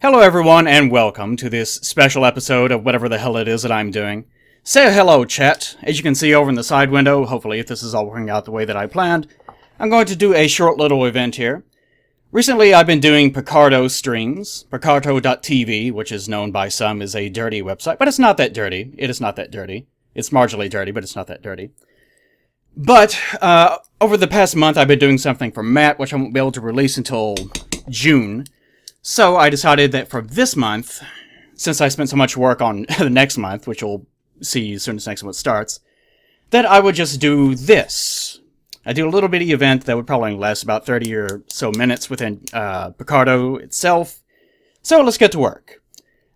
Hello everyone, and welcome to this special episode of whatever the hell it is that I'm doing. Say hello, chat. As you can see over in the side window, hopefully if this is all working out the way that I planned, I'm going to do a short little event here. Recently I've been doing Picarto streams, Picarto.tv, which is known by some as a dirty website, but it's not that dirty. It is not that dirty. It's marginally dirty, but it's not that dirty. But, over the past month I've been doing something for Matt, which I won't be able to release until June. So I decided that for this month, since I spent so much work on the next month, which you'll see as soon as next month starts, that I would just do this. I do a little bitty event that would probably last about 30 or so minutes within Picarto itself. So let's get to work.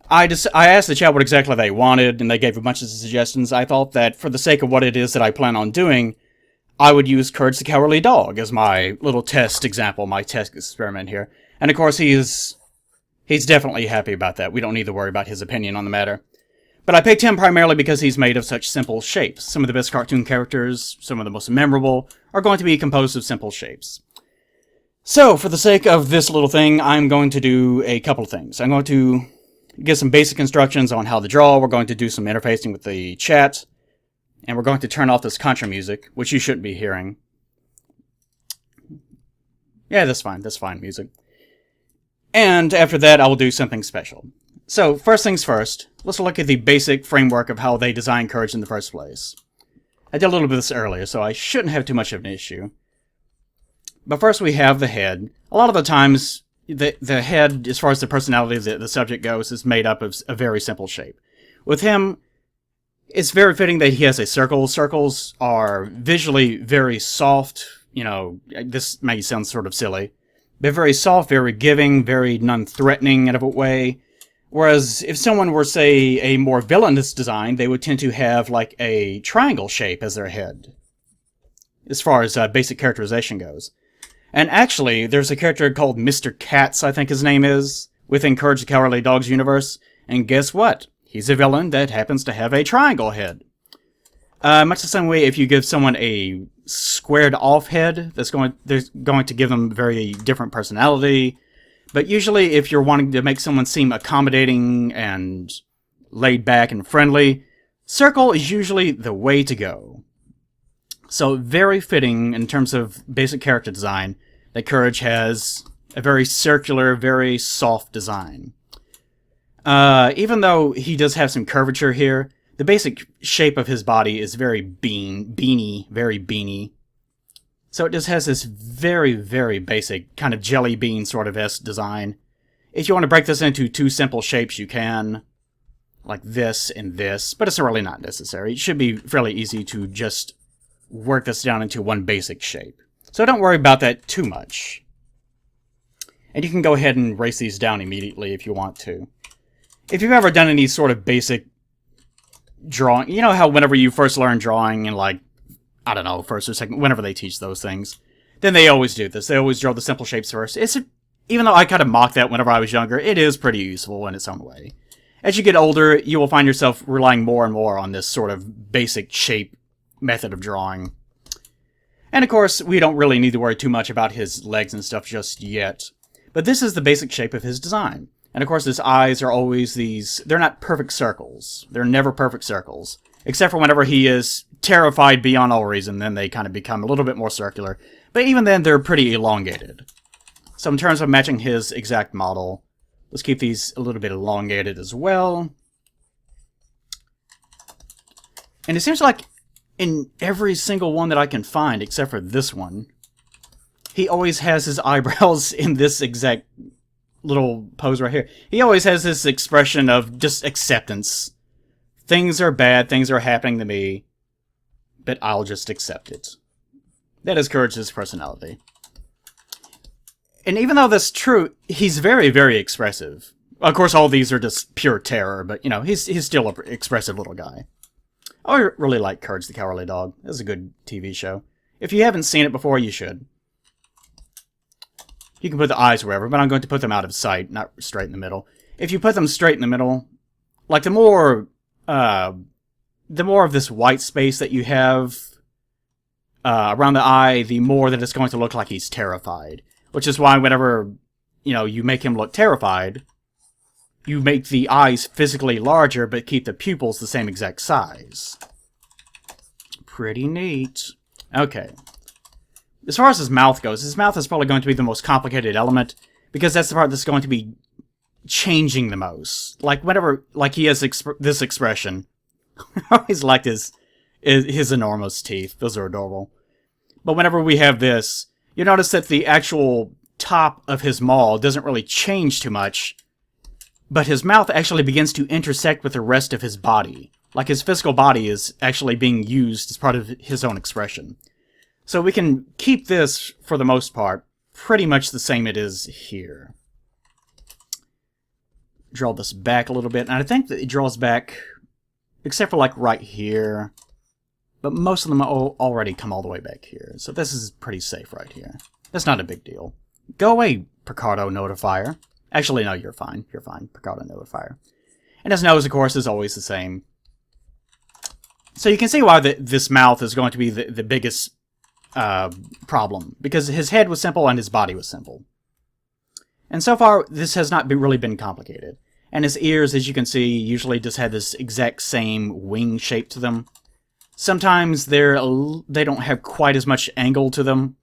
I asked the chat what exactly they wanted, and they gave a bunch of suggestions. I thought that for the sake of what it is that I plan on doing, I would use Courage the Cowardly Dog as my little test example, my test experiment here. And of course he's definitely happy about that. We don't need to worry about his opinion on the matter. But I picked him primarily because he's made of such simple shapes. Some of the best cartoon characters, some of the most memorable, are going to be composed of simple shapes. So, for the sake of this little thing, I'm going to do a couple of things. I'm going to give some basic instructions on how to draw. We're going to do some interfacing with the chat. And we're going to turn off this contra music, which you shouldn't be hearing. Yeah, that's fine music. And after that, I will do something special. So, first things first, let's look at the basic framework of how they designed Courage in the first place. I did a little bit of this earlier, so I shouldn't have too much of an issue. But first we have the head. A lot of the times, the head, as far as the personality of the subject goes, is made up of a very simple shape. With him, it's very fitting that he has a circle. Circles are visually very soft. You know, this may sound sort of silly. They're very soft, very giving, very non-threatening in a way. Whereas if someone were, say, a more villainous design, they would tend to have like a triangle shape as their head, as far as basic characterization goes. And actually, there's a character called Mr. Katz, I think his name is, within Courage the Cowardly Dog's universe. And guess what? He's a villain that happens to have a triangle head. Much the same way if you give someone a squared off head, they're going to give them a very different personality. But usually if you're wanting to make someone seem accommodating and laid back and friendly, circle is usually the way to go. So very fitting in terms of basic character design that Courage has a very circular, very soft design. Even though he does have some curvature here, the basic shape of his body is very beany. So it just has this very, very basic kind of jelly bean sort of esque design. If you want to break this into two simple shapes, you can. Like this and this, but it's really not necessary. It should be fairly easy to just work this down into one basic shape. So don't worry about that too much. And you can go ahead and erase these down immediately if you want to. If you've ever done any sort of basic drawing, you know how whenever you first learn drawing in like, I don't know, first or second, whenever they teach those things, then they always do this. They always draw the simple shapes first. Even though I kind of mocked that whenever I was younger, it is pretty useful in its own way. As you get older, you will find yourself relying more and more on this sort of basic shape method of drawing. And of course, we don't really need to worry too much about his legs and stuff just yet. But this is the basic shape of his design. And of course his eyes are always they're not perfect circles. They're never perfect circles. Except for whenever he is terrified beyond all reason, then they kind of become a little bit more circular. But even then, they're pretty elongated. So in terms of matching his exact model, let's keep these a little bit elongated as well. And it seems like in every single one that I can find, except for this one, he always has his eyebrows in this exact little pose right here. He always has this expression of just acceptance. Things are bad, things are happening to me, but I'll just accept it. That is Courage's personality. And even though that's true, he's very, very expressive. Of course, all these are just pure terror, but, you know, he's still an expressive little guy. I really like Courage the Cowardly Dog. It's a good TV show. If you haven't seen it before, you should. You can put the eyes wherever, but I'm going to put them out of sight, not straight in the middle. If you put them straight in the middle, like the more of this white space that you have around the eye, the more that it's going to look like he's terrified. Which is why whenever, you know, you make him look terrified, you make the eyes physically larger, but keep the pupils the same exact size. Pretty neat. Okay. As far as his mouth goes, his mouth is probably going to be the most complicated element, because that's the part that's going to be changing the most. Like, whenever, like, he has this expression. I always liked his enormous teeth. Those are adorable. But whenever we have this, you notice that the actual top of his maw doesn't really change too much, but his mouth actually begins to intersect with the rest of his body. Like, his physical body is actually being used as part of his own expression. So we can keep this, for the most part, pretty much the same it is here. Draw this back a little bit, and I think that it draws back, except for like right here, but most of them already come all the way back here. So this is pretty safe right here. That's not a big deal. Go away, Picarto notifier. Actually, no, you're fine. You're fine, Picarto notifier. And his nose, of course, is always the same. So you can see why this mouth is going to be the biggest problem, because his head was simple and his body was simple. And so far, this has not really been complicated. And his ears, as you can see, usually just have this exact same wing shape to them. Sometimes they don't have quite as much angle to them,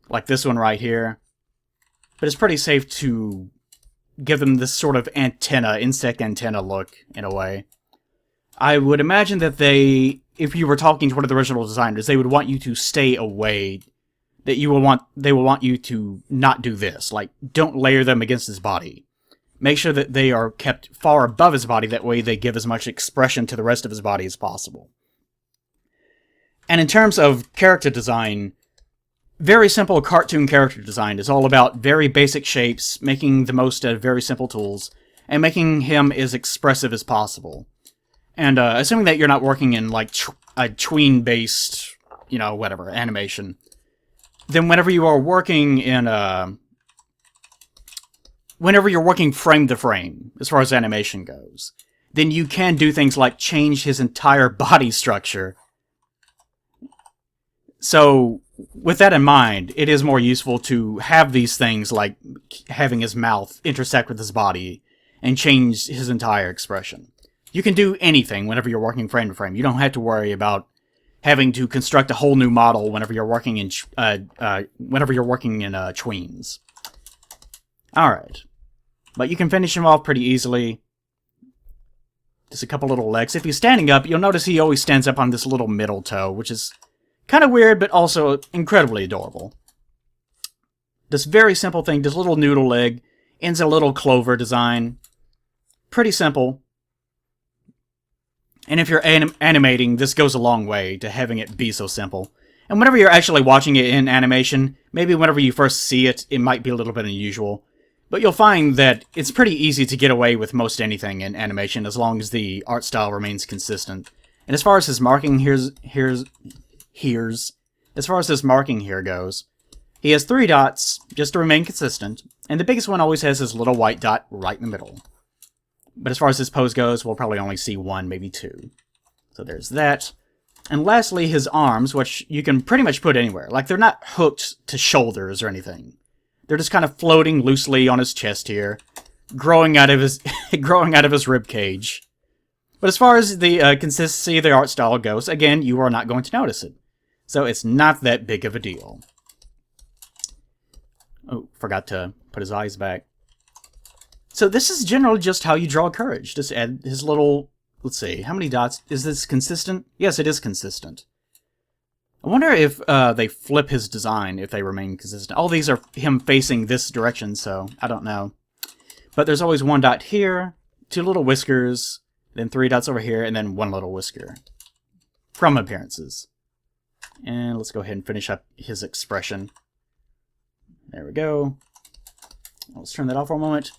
like this one right here. But it's pretty safe to give them this sort of antenna, insect antenna look, in a way. I would imagine that if you were talking to one of the original designers, they would want you to stay away. They will want you to not do this. Like, don't layer them against his body. Make sure that they are kept far above his body, that way they give as much expression to the rest of his body as possible. And in terms of character design, very simple cartoon character design is all about very basic shapes, making the most out of very simple tools, and making him as expressive as possible. And assuming that you're not working in, like, a tween-based, you know, whatever, animation, then whenever you are working in, whenever you're working frame to frame, as far as animation goes, then you can do things like change his entire body structure. So, with that in mind, it is more useful to have these things like having his mouth intersect with his body and change his entire expression. You can do anything whenever you're working frame to frame. You don't have to worry about having to construct a whole new model whenever you're working in tweens. Alright. But you can finish him off pretty easily. Just a couple little legs. If he's standing up, you'll notice he always stands up on this little middle toe, which is kind of weird, but also incredibly adorable. This very simple thing, this little noodle leg, ends in a little clover design. Pretty simple. And if you're animating, this goes a long way to having it be so simple. And whenever you're actually watching it in animation, maybe whenever you first see it, it might be a little bit unusual. But you'll find that it's pretty easy to get away with most anything in animation as long as the art style remains consistent. And as far as his marking as far as his marking here goes, he has 3 dots, just to remain consistent, and the biggest one always has his little white dot right in the middle. But as far as his pose goes, we'll probably only see 1, maybe 2. So there's that. And lastly, his arms, which you can pretty much put anywhere. Like, they're not hooked to shoulders or anything. They're just kind of floating loosely on his chest here, growing out of his rib cage. But as far as the consistency of the art style goes, again, you are not going to notice it. So it's not that big of a deal. Oh, forgot to put his eyes back. So this is generally just how you draw Courage. Just add his little... Let's see, how many dots? Is this consistent? Yes, it is consistent. I wonder if they flip his design if they remain consistent. All these are him facing this direction, so I don't know. But there's always 1 dot here, 2 little whiskers, then 3 dots over here, and then 1 little whisker. From appearances. And let's go ahead and finish up his expression. There we go. Let's turn that off for a moment.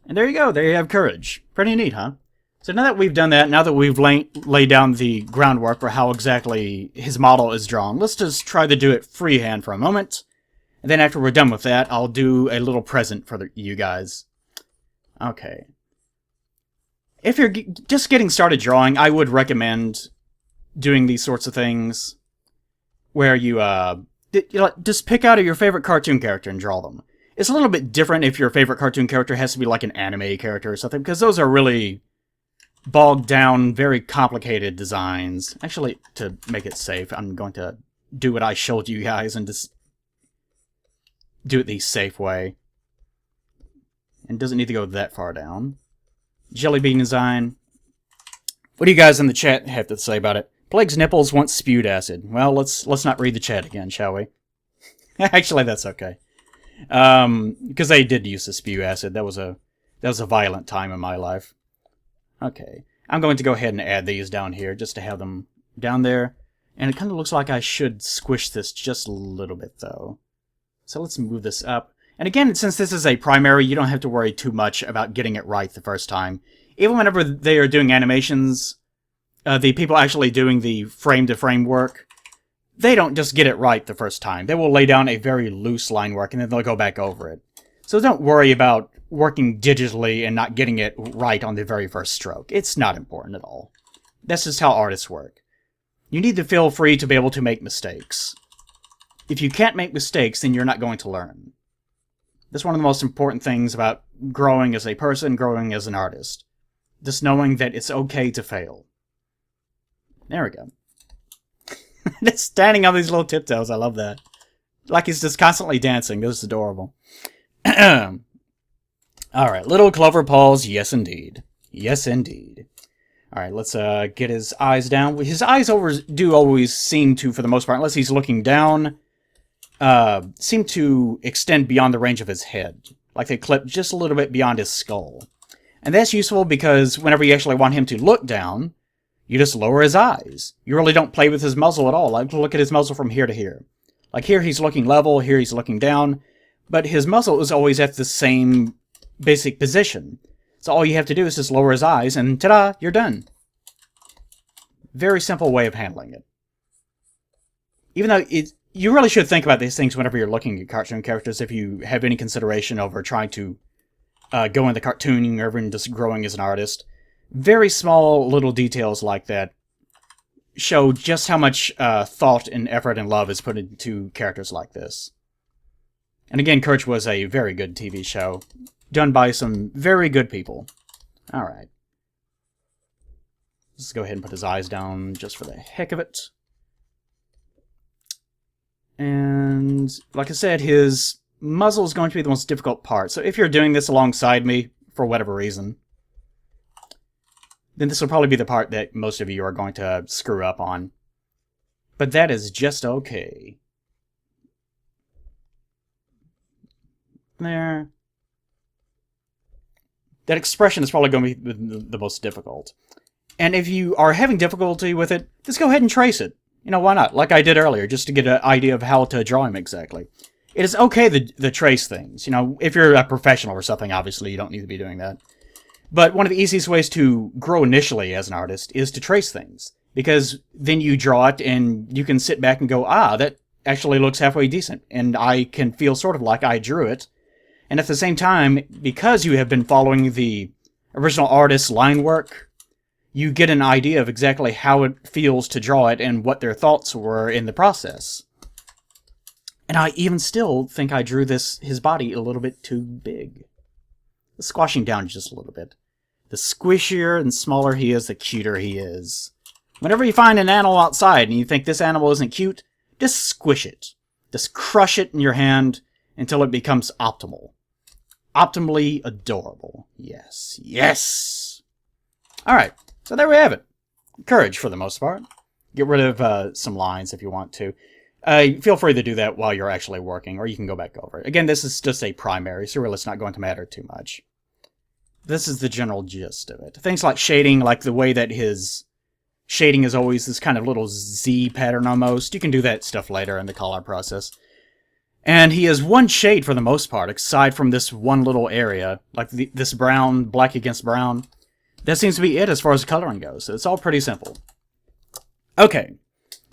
And there you go, there you have Courage. Pretty neat, huh? So now that we've done that, now that we've laid down the groundwork for how exactly his model is drawn, let's just try to do it freehand for a moment. And then after we're done with that, I'll do a little present for you guys. Okay. If you're just getting started drawing, I would recommend doing these sorts of things where you just pick out your favorite cartoon character and draw them. It's a little bit different if your favorite cartoon character has to be like an anime character or something, because those are really bogged down, very complicated designs. Actually, to make it safe, I'm going to do what I showed you guys and just do it the safe way. And doesn't need to go that far down. Jelly bean design. What do you guys in the chat have to say about it? Plague's nipples once spewed acid. Well, let's not read the chat again, shall we? Actually, that's okay. Because they did use to spew acid. That was a violent time in my life. Okay. I'm going to go ahead and add these down here just to have them down there. And it kind of looks like I should squish this just a little bit, though. So let's move this up. And again, since this is a primary, you don't have to worry too much about getting it right the first time. Even whenever they are doing animations, the people actually doing the frame-to-frame work, they don't just get it right the first time. They will lay down a very loose line work, and then they'll go back over it. So don't worry about working digitally and not getting it right on the very first stroke. It's not important at all. That's just how artists work. You need to feel free to be able to make mistakes. If you can't make mistakes, then you're not going to learn. That's one of the most important things about growing as a person, growing as an artist. Just knowing that it's okay to fail. There we go. Just standing on these little tiptoes, I love that. Like he's just constantly dancing, this is adorable. Alright, little clover paws, yes indeed. Yes indeed. Alright, let's get his eyes down. His eyes do always seem to, for the most part, unless he's looking down, seem to extend beyond the range of his head. Like they clip just a little bit beyond his skull. And that's useful because whenever you actually want him to look down, you just lower his eyes. You really don't play with his muzzle at all. Like, look at his muzzle from here to here. Like, here he's looking level, here he's looking down. But his muzzle is always at the same basic position. So all you have to do is just lower his eyes, and ta-da, you're done. Very simple way of handling it. Even though you really should think about these things whenever you're looking at cartoon characters, if you have any consideration over trying to go into cartooning or even just growing as an artist. Very small little details like that show just how much thought and effort and love is put into characters like this. And again, Courage was a very good TV show, done by some very good people. Alright. Let's go ahead and put his eyes down just for the heck of it. And, like I said, his muzzle is going to be the most difficult part. So if you're doing this alongside me, for whatever reason, then this will probably be the part that most of you are going to screw up on. But that is just okay. There. That expression is probably going to be the most difficult. And if you are having difficulty with it, just go ahead and trace it. You know, why not? Like I did earlier, just to get an idea of how to draw him exactly. It is okay to trace things. You know, if you're a professional or something, obviously you don't need to be doing that. But one of the easiest ways to grow initially as an artist is to trace things. Because then you draw it and you can sit back and go, ah, that actually looks halfway decent. And I can feel sort of like I drew it. And at the same time, because you have been following the original artist's line work, you get an idea of exactly how it feels to draw it and what their thoughts were in the process. And I even still think I drew his body a little bit too big. Squashing down just a little bit. The squishier and smaller he is, the cuter he is. Whenever you find an animal outside and you think this animal isn't cute, just squish it. Just crush it in your hand until it becomes optimal. Optimally adorable. Yes. Yes! Alright, so there we have it. Courage, for the most part. Get rid of some lines if you want to. Feel free to do that while you're actually working, or you can go back over it. Again, this is just a primary, so really it's not going to matter too much. This is the general gist of it. Things like shading, like the way that his shading is always this kind of little Z pattern almost. You can do that stuff later in the color process. And he is one shade for the most part, aside from this one little area, like this brown, black against brown. That seems to be it as far as coloring goes, so it's all pretty simple. Okay.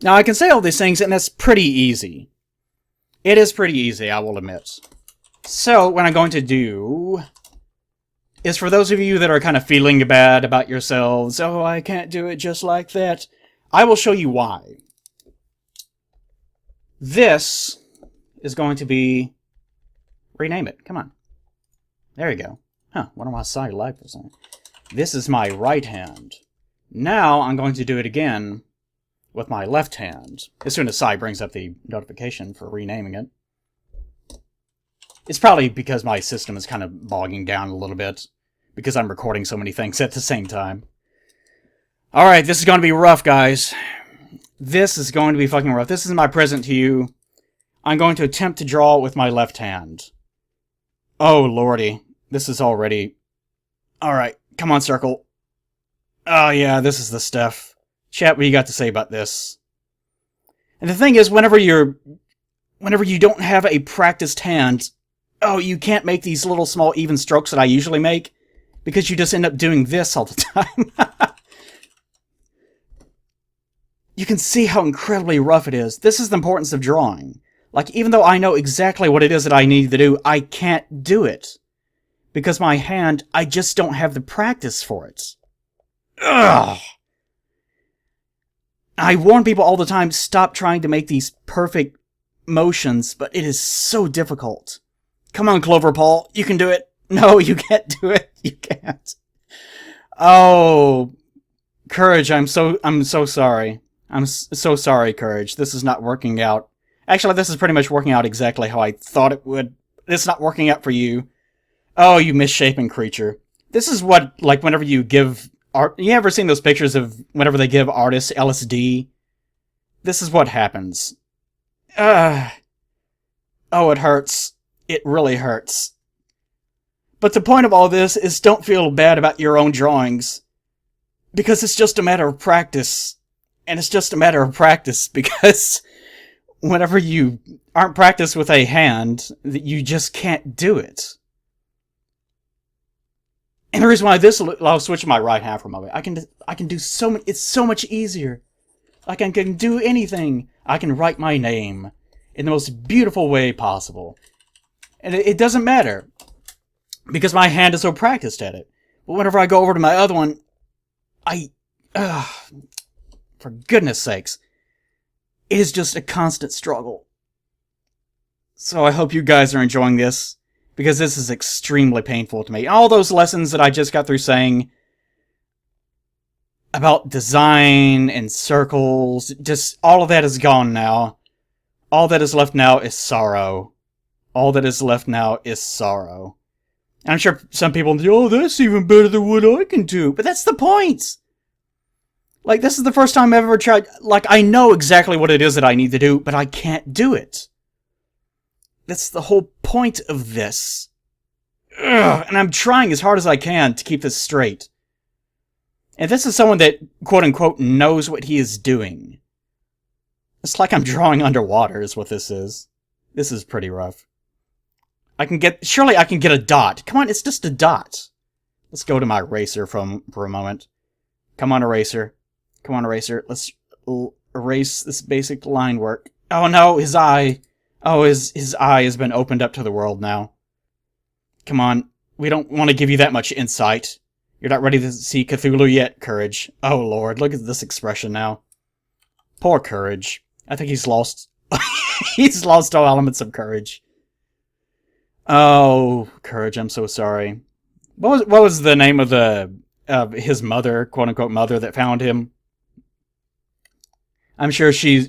Now, I can say all these things, and that's pretty easy. It is pretty easy, I will admit. So, what I'm going to do is for those of you that are kind of feeling bad about yourselves, oh, I can't do it just like that, I will show you why. This is going to be Rename it. Come on. There you go. Huh, wonder why side lag for a second. This is my right hand. Now I'm going to do it again with my left hand. As soon as Sai brings up the notification for renaming it. It's probably because my system is kind of bogging down a little bit. Because I'm recording so many things at the same time. Alright, this is going to be rough, guys. This is going to be fucking rough. This is my present to you. I'm going to attempt to draw with my left hand. Oh, lordy. This is already... Alright, come on, circle. Oh, yeah, this is the stuff. Chat, what do you got to say about this? And the thing is, whenever you don't have a practiced hand, oh, you can't make these little small even strokes that I usually make, because you just end up doing this all the time. You can see how incredibly rough it is. This is the importance of drawing. Like, even though I know exactly what it is that I need to do, I can't do it. Because my hand, I just don't have the practice for it. Ugh! I warn people all the time, stop trying to make these perfect motions, but it is so difficult. Come on, Clover Paul, you can do it. No, you can't do it. You can't. Oh, Courage, I'm so sorry. I'm so sorry, Courage. This is not working out. Actually, this is pretty much working out exactly how I thought it would. It's not working out for you. Oh, you misshapen creature. This is what, like, whenever you give art... You ever seen those pictures of whenever they give artists LSD? This is what happens. Oh, it hurts. It really hurts. But the point of all this is don't feel bad about your own drawings. Because it's just a matter of practice. And it's just a matter of practice because whenever you aren't practiced with a hand, you just can't do it. And the reason why I'll switch to my right hand for a moment. I can do so much. It's so much easier. I can do anything. I can write my name in the most beautiful way possible. And it doesn't matter because my hand is so practiced at it. But whenever I go over to my other one, for goodness sakes, it is just a constant struggle. So I hope you guys are enjoying this, because this is extremely painful to me. All those lessons that I just got through saying about design and circles, just all of that is gone now. All that is left now is sorrow. All that is left now is sorrow. And I'm sure some people will think, oh, that's even better than what I can do. But that's the point! Like, this is the first time I've ever tried... Like, I know exactly what it is that I need to do, but I can't do it. That's the whole point of this. Ugh, and I'm trying as hard as I can to keep this straight. And this is someone that, quote-unquote, knows what he is doing. It's like I'm drawing underwater is what this is. This is pretty rough. Surely I can get a dot. Come on, it's just a dot. Let's go to my eraser for a moment. Come on, eraser. Come on, eraser. Let's erase this basic line work. Oh no, his eye. Oh, his eye has been opened up to the world now. Come on. We don't want to give you that much insight. You're not ready to see Cthulhu yet, Courage. Oh lord, look at this expression now. Poor Courage. I think he's lost... he's lost all elements of courage. Oh, Courage, I'm so sorry. What was the name of his mother, quote-unquote mother, that found him? I'm sure she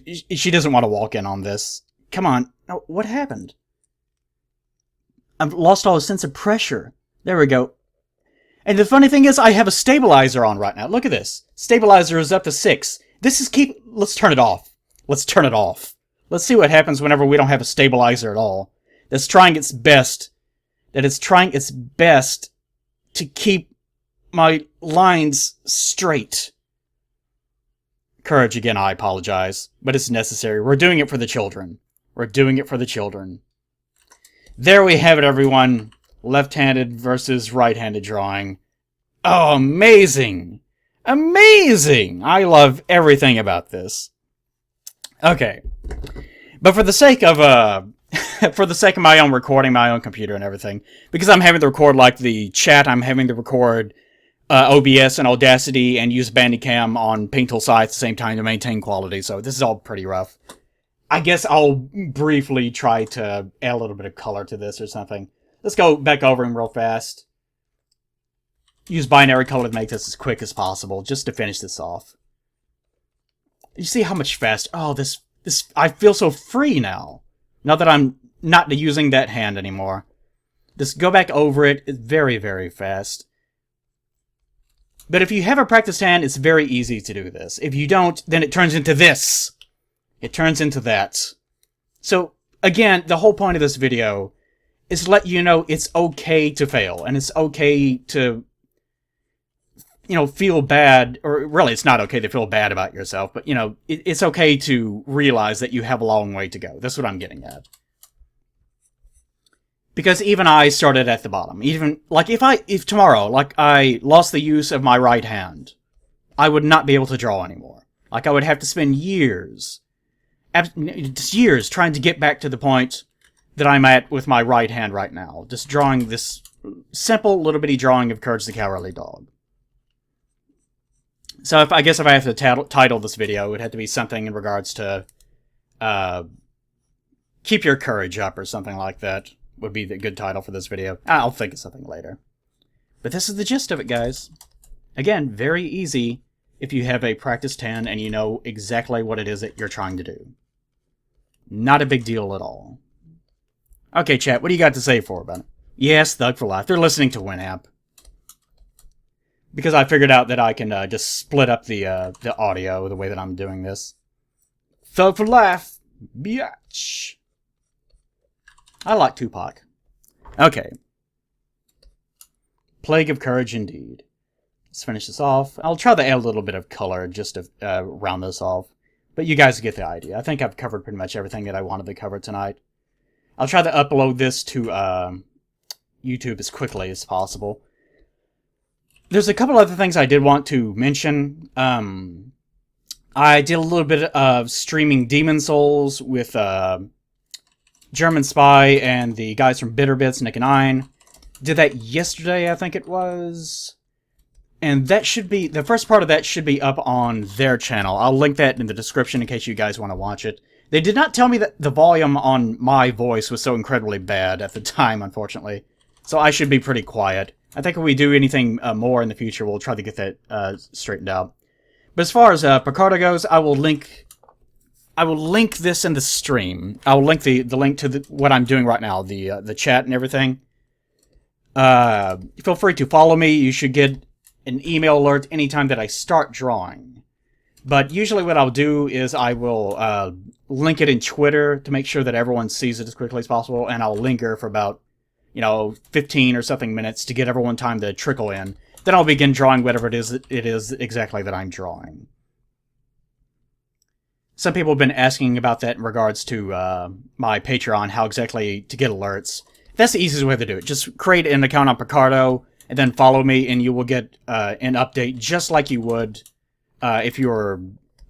doesn't want to walk in on this. Come on. Oh, what happened? I've lost all sense of pressure. There we go. And the funny thing is, I have a stabilizer on right now. Look at this. Stabilizer is up to 6. Let's turn it off. Let's turn it off. Let's see what happens whenever we don't have a stabilizer at all. That's trying its best. That it's trying its best to keep my lines straight. Courage again, I apologize. But it's necessary. We're doing it for the children. We're doing it for the children. There we have it, everyone. Left-handed versus right-handed drawing. Oh, amazing! Amazing! I love everything about this. Okay. But for the sake of, my own recording, my own computer and everything, because I'm having to record, like, the chat, I'm having to record OBS and Audacity and use Bandicam on Paint Tool Sci at the same time to maintain quality, so this is all pretty rough. I guess I'll briefly try to add a little bit of color to this or something. Let's go back over him real fast. Use binary color to make this as quick as possible, just to finish this off. You see how much faster... Oh, this... I feel so free now. Now that I'm not using that hand anymore. Just go back over it. It's very, very fast. But if you have a practiced hand, it's very easy to do this. If you don't, then it turns into this. It turns into that. So, again, the whole point of this video is to let you know it's okay to fail. And it's okay to, you know, feel bad. Or really, it's not okay to feel bad about yourself. But, you know, it's okay to realize that you have a long way to go. That's what I'm getting at. Because even I started at the bottom. Even, like, if tomorrow, like, I lost the use of my right hand, I would not be able to draw anymore. Like, I would have to spend years trying to get back to the point that I'm at with my right hand right now. Just drawing this simple little bitty drawing of Courage the Cowardly Dog. So I guess if I have to title this video, it would have to be something in regards to keep your courage up or something like that. Would be the good title for this video. I'll think of something later. But this is the gist of it, guys. Again, very easy if you have a practiced hand and you know exactly what it is that you're trying to do. Not a big deal at all. Okay, chat, what do you got to say for about it? Yes, Thug for Life. They're listening to Winamp. Because I figured out that I can just split up the audio the way that I'm doing this. Thug for Life, biatch. I like Tupac. Okay. Plague of Courage indeed. Let's finish this off. I'll try to add a little bit of color just to round this off. But you guys get the idea. I think I've covered pretty much everything that I wanted to cover tonight. I'll try to upload this to YouTube as quickly as possible. There's a couple other things I did want to mention. I did a little bit of streaming Demon Souls with... German Spy and the guys from Bitter Bits, Nick and Ein. Did that yesterday, I think it was. And that should be, the first part of that should be up on their channel. I'll link that in the description in case you guys want to watch it. They did not tell me that the volume on my voice was so incredibly bad at the time, unfortunately. So I should be pretty quiet. I think if we do anything more in the future, we'll try to get that straightened out. But as far as Picarto goes, I will link this in the stream. I will link the link to what I'm doing right now, the chat and everything. Feel free to follow me. You should get an email alert anytime that I start drawing. But usually what I'll do is I will link it in Twitter to make sure that everyone sees it as quickly as possible, and I'll linger for about, 15 or something minutes to get everyone time to trickle in. Then I'll begin drawing whatever it is exactly that I'm drawing. Some people have been asking about that in regards to my Patreon, how exactly to get alerts. That's the easiest way to do it. Just create an account on Picarto, and then follow me, and you will get an update just like you would if you were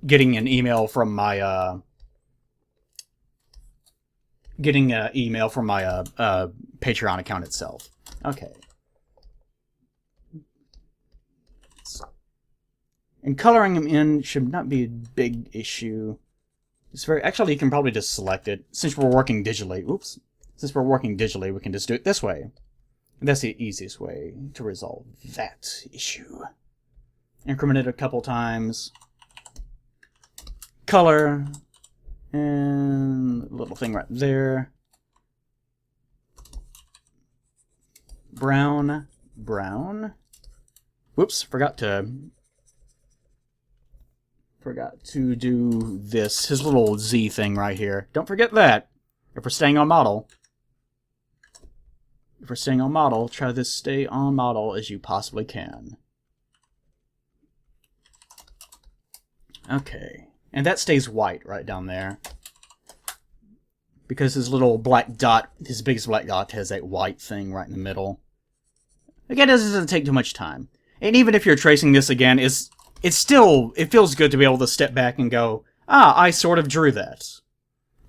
getting an email from my Patreon account itself. Okay. And coloring them in should not be a big issue. Actually, you can probably just select it. Since we're working digitally, we can just do it this way. And that's the easiest way to resolve that issue. Increment it a couple times. Color. And a little thing right there. Brown. Whoops, forgot to do this, his little Z thing right here. Don't forget that. If we're staying on model. Try to stay on model as you possibly can. Okay. And that stays white right down there. Because his little black dot, his biggest black dot has that white thing right in the middle. Again, this doesn't take too much time. And even if you're tracing this again, it feels good to be able to step back and go, I sort of drew that.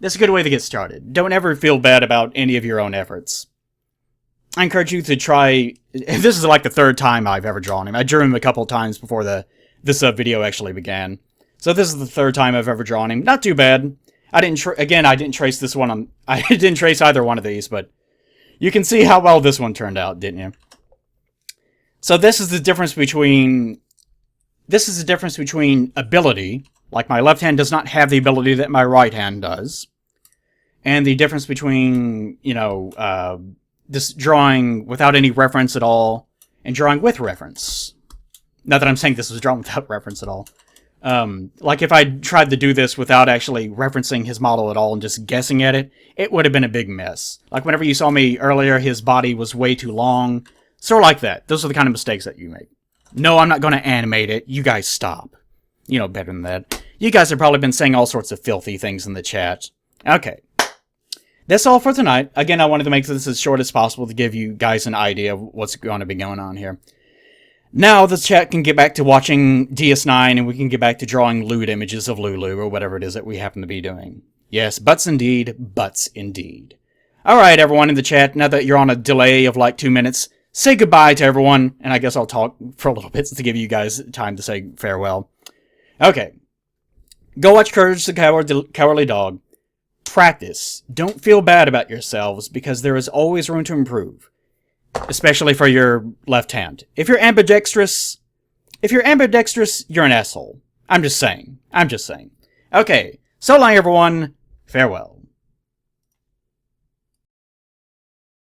That's a good way to get started. Don't ever feel bad about any of your own efforts. I encourage you to try... This is like the third time I've ever drawn him. I drew him a couple times before this video actually began. So this is the third time I've ever drawn him. Not too bad. I didn't trace this one on... I didn't trace either one of these, but you can see how well this one turned out, didn't you? So this is the difference between... This is the difference between ability, like my left hand does not have the ability that my right hand does, and the difference between, you know, this drawing without any reference at all, and drawing with reference. Not that I'm saying this was drawn without reference at all. Like if I tried to do this without actually referencing his model at all and just guessing at it, it would have been a big mess. Like whenever you saw me earlier, his body was way too long. Sort of like that. Those are the kind of mistakes that you make. No, I'm not going to animate it. You guys stop. You know better than that. You guys have probably been saying all sorts of filthy things in the chat. Okay. That's all for tonight. Again, I wanted to make this as short as possible to give you guys an idea of what's going to be going on here. Now the chat can get back to watching DS9 and we can get back to drawing lewd images of Lulu or whatever it is that we happen to be doing. Yes, butts indeed, butts indeed. Alright everyone in the chat, now that you're on a delay of like 2 minutes, say goodbye to everyone, and I guess I'll talk for a little bit to give you guys time to say farewell. Okay. Go watch Courage the Cowardly Dog. Practice. Don't feel bad about yourselves because there is always room to improve. Especially for your left hand. If you're ambidextrous, you're an asshole. I'm just saying. Okay. So long, everyone. Farewell.